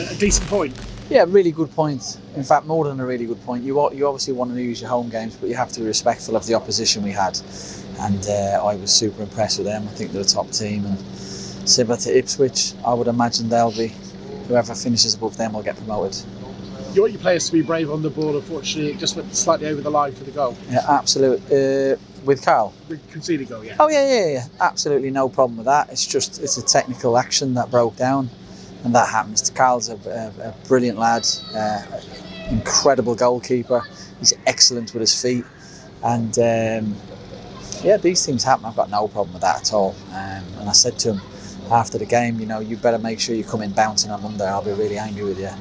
a decent point. Yeah, really good point. In fact, more than a really good point. You obviously want to use your home games, but you have to be respectful of the opposition we had. And I was super impressed with them. I think they're a top team. And similar to Ipswich, I would imagine whoever finishes above them will get promoted. You want your players to be brave on the ball. Unfortunately, it just went slightly over the line for the goal. Yeah, absolutely. With Carl? The conceded goal, yeah. Oh, yeah. Absolutely no problem with that. It's a technical action that broke down, and that happens. Carl's a brilliant lad, incredible goalkeeper. He's excellent with his feet, and these things happen. I've got no problem with that at all. And I said to him after the game, you better make sure you come in bouncing on Monday. I'll be really angry with you.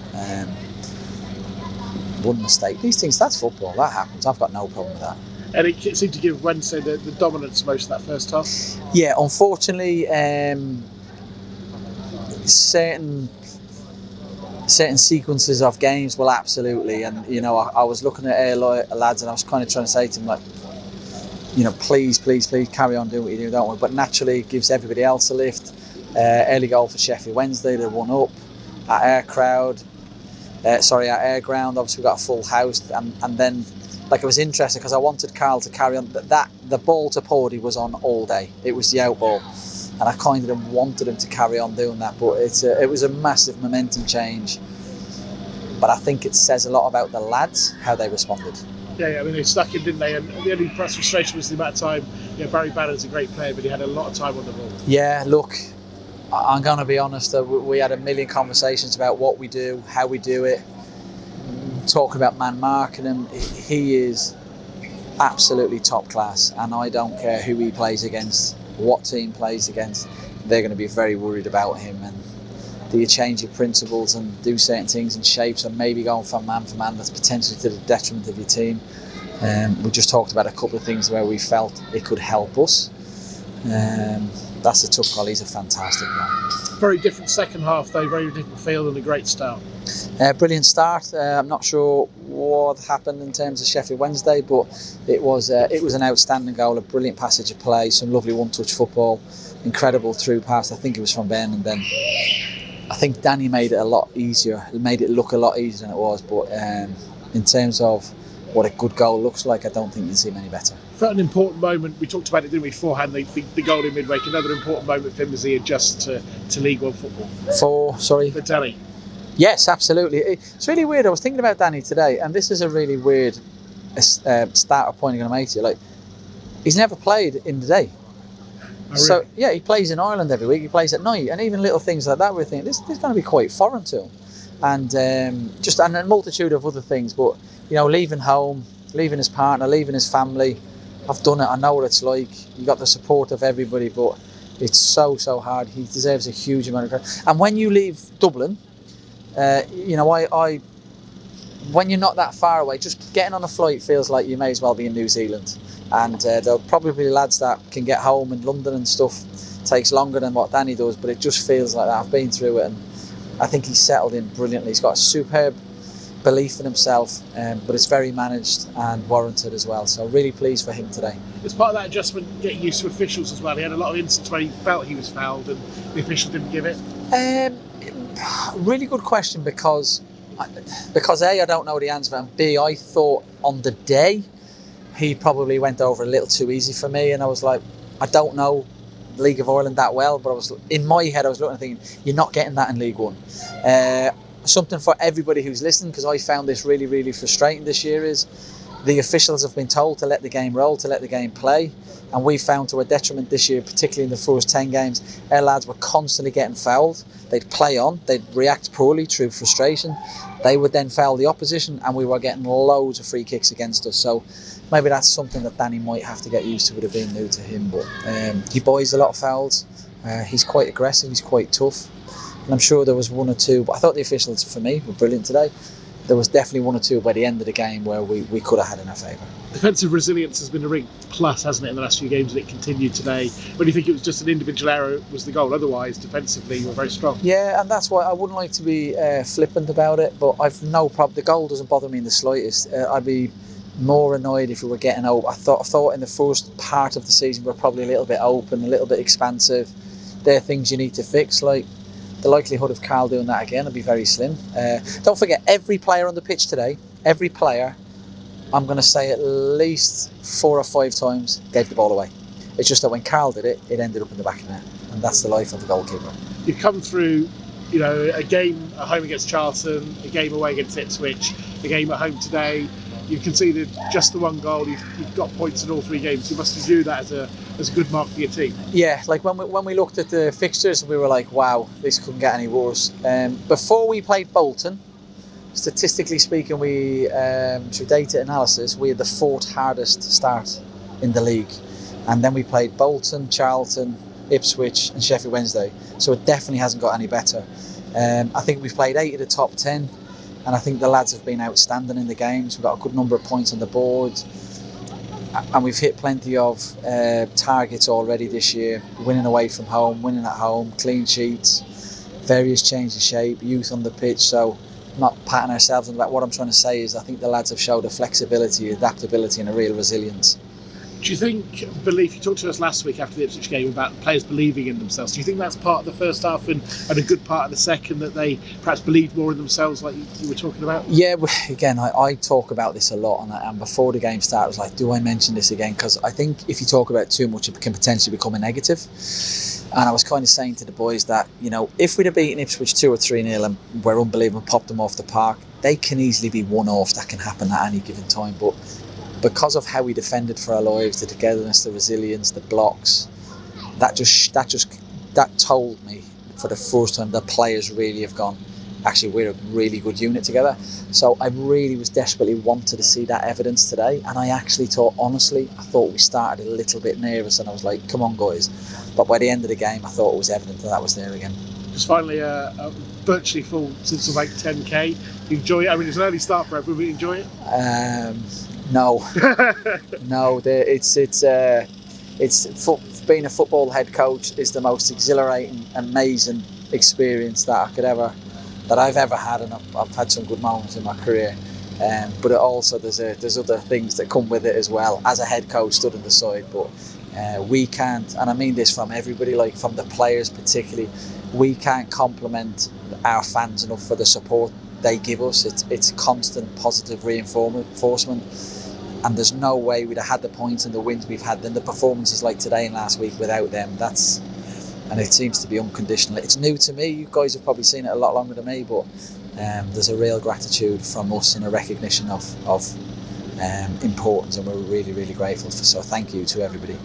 One mistake. These things, that's football. That happens. I've got no problem with that. And it seemed to give Wednesday the dominance most of that first half. Yeah, unfortunately, certain sequences of games will absolutely. And I was looking at our lads, and I was kind of trying to say to them, like, please carry on doing what you do, don't we? But naturally, it gives everybody else a lift. Early goal for Sheffield Wednesday, they're 1-up at our crowd. At our ground, obviously we got a full house, and then it was interesting because I wanted Carl to carry on. The ball to Pawdy was on all day. It was the out ball, and I kind of wanted him to carry on doing that. But it was a massive momentum change. But I think it says a lot about the lads, how they responded. Yeah, I mean, they stuck in, didn't they? And the only frustration was the amount of time. Barry Bannon's a great player, but he had a lot of time on the ball. Yeah, look, I'm going to be honest, we had a million conversations about what we do, how we do it, talking about man marking him. He is absolutely top class, and I don't care who he plays against, what team plays against, they're going to be very worried about him. And do you change your principles and do certain things and shapes, and maybe going for man that's potentially to the detriment of your team? We just talked about a couple of things where we felt it could help us. That's a tough call. He's a fantastic man. Very different second half, though. Very different field and a great start. Brilliant start. I'm not sure what happened in terms of Sheffield Wednesday, but it was an outstanding goal, a brilliant passage of play, some lovely one-touch football, incredible through pass. I think it was from Ben, and then I think Danny made it a lot easier. It made it look a lot easier than it was. But in terms of what a good goal looks like, I don't think you can see many better. Felt an important moment. We talked about it, didn't we, beforehand, the goal in midweek. Another important moment for him as he adjusts to League One football. For Danny. Yes, absolutely. It's really weird. I was thinking about Danny today, and this is a really weird starter point I'm going to make to you. Like, he's never played in the day. Oh, so, really? Yeah, he plays in Ireland every week. He plays at night, and even little things like that, we're thinking, this is going to be quite foreign to him. And and a multitude of other things. But, leaving home, leaving his partner, leaving his family, I've done it. I know what it's like. You got the support of everybody, but it's so hard. He deserves a huge amount of credit. And when you leave Dublin, when you're not that far away, just getting on a flight feels like you may as well be in New Zealand. And there'll probably be lads that can get home in London and stuff. It takes longer than what Danny does, but it just feels like that. I've been through it, and I think he's settled in brilliantly. He's got a superb belief in himself, but it's very managed and warranted as well. So really pleased for him today. As part of that adjustment, getting used to officials as well. He had a lot of instances where he felt he was fouled and the official didn't give it. Really good question, because A, I don't know the answer, and B, I thought on the day he probably went over a little too easy for me, and I was like, I don't know League of Ireland that well, but I was in my head I was looking and thinking, you're not getting that in League One. Something for everybody who's listening, because I found this really, really frustrating this year, is the officials have been told to let the game roll, to let the game play, and we found to a detriment this year, particularly in the first 10 games, our lads were constantly getting fouled. They'd play on, they'd react poorly through frustration, they would then foul the opposition, and we were getting loads of free kicks against us. So maybe that's something that Danny might have to get used to. Would have been new to him, but he buys a lot of fouls. He's quite aggressive, he's quite tough, and I'm sure there was one or two, but I thought the officials for me were brilliant today. There was definitely one or two by the end of the game where we could have had in our favour. Defensive resilience has been a real plus, hasn't it, in the last few games, and it continued today. When you think it was just an individual error, it was the goal. Otherwise, defensively, we're very strong. Yeah, and that's why I wouldn't like to be flippant about it, but I've no problem. The goal doesn't bother me in the slightest. I'd be more annoyed if we were getting out. I thought in the first part of the season we're probably a little bit open, a little bit expansive. They're things you need to fix. Like, the likelihood of Carl doing that again will be very slim. Don't forget, every player on the pitch today, every player, I'm going to say at least 4 or 5 times, gave the ball away. It's just that when Carl did it, it ended up in the back of the net. And that's the life of a goalkeeper. You've come through, a game at home against Charlton, a game away against Ipswich, a game at home today. You've conceded just the 1 goal. You've got points in all 3 games. You must view that as a good mark for your team. Yeah, like when we looked at the fixtures, we were like, wow, this couldn't get any worse. Before we played Bolton, statistically speaking, through data analysis, we had the 4th hardest start in the league. And then we played Bolton, Charlton, Ipswich and Sheffield Wednesday. So it definitely hasn't got any better. I think we've played 8 of the top 10. And I think the lads have been outstanding in the games. We've got a good number of points on the board. And we've hit plenty of targets already this year. Winning away from home, winning at home, clean sheets, various changes of shape, youth on the pitch. So not patting ourselves on the back. What I'm trying to say is I think the lads have showed a flexibility, adaptability and a real resilience. Do you think belief, you talked to us last week after the Ipswich game about players believing in themselves. Do you think that's part of the first half and a good part of the second, that they perhaps believed more in themselves like you were talking about? Yeah, again, I talk about this a lot, and before the game started I was like, do I mention this again? Because I think if you talk about it too much, it can potentially become a negative. And I was kind of saying to the boys that, if we'd have beaten Ipswich 2 or 3-0 and we're unbelievable, popped them off the park, they can easily be one-off. That can happen at any given time. But because of how we defended for our lives, the togetherness, the resilience, the blocks, that told me for the first time the players really have gone, actually we're a really good unit together. So I really was desperately wanted to see that evidence today, and I actually thought, honestly, I thought we started a little bit nervous and I was like, come on guys. But by the end of the game I thought it was evident that was there again. Just finally, virtually full since about 10k. You enjoy it? I mean, it's an early start for everyone, but you enjoy it? No, no. Being a football head coach is the most exhilarating, amazing experience that I've ever had, and I've had some good moments in my career. But it also there's other things that come with it as well. As a head coach, stood on the side, but we can't, and I mean this from everybody, like from the players particularly, we can't compliment our fans enough for the support they give us. It's constant positive reinforcement. And there's no way we'd have had the points and the wins we've had, then the performances like today and last week without them. And it seems to be unconditional. It's new to me. You guys have probably seen it a lot longer than me, but there's a real gratitude from us and a recognition of importance, and we're really, really grateful. So thank you to everybody.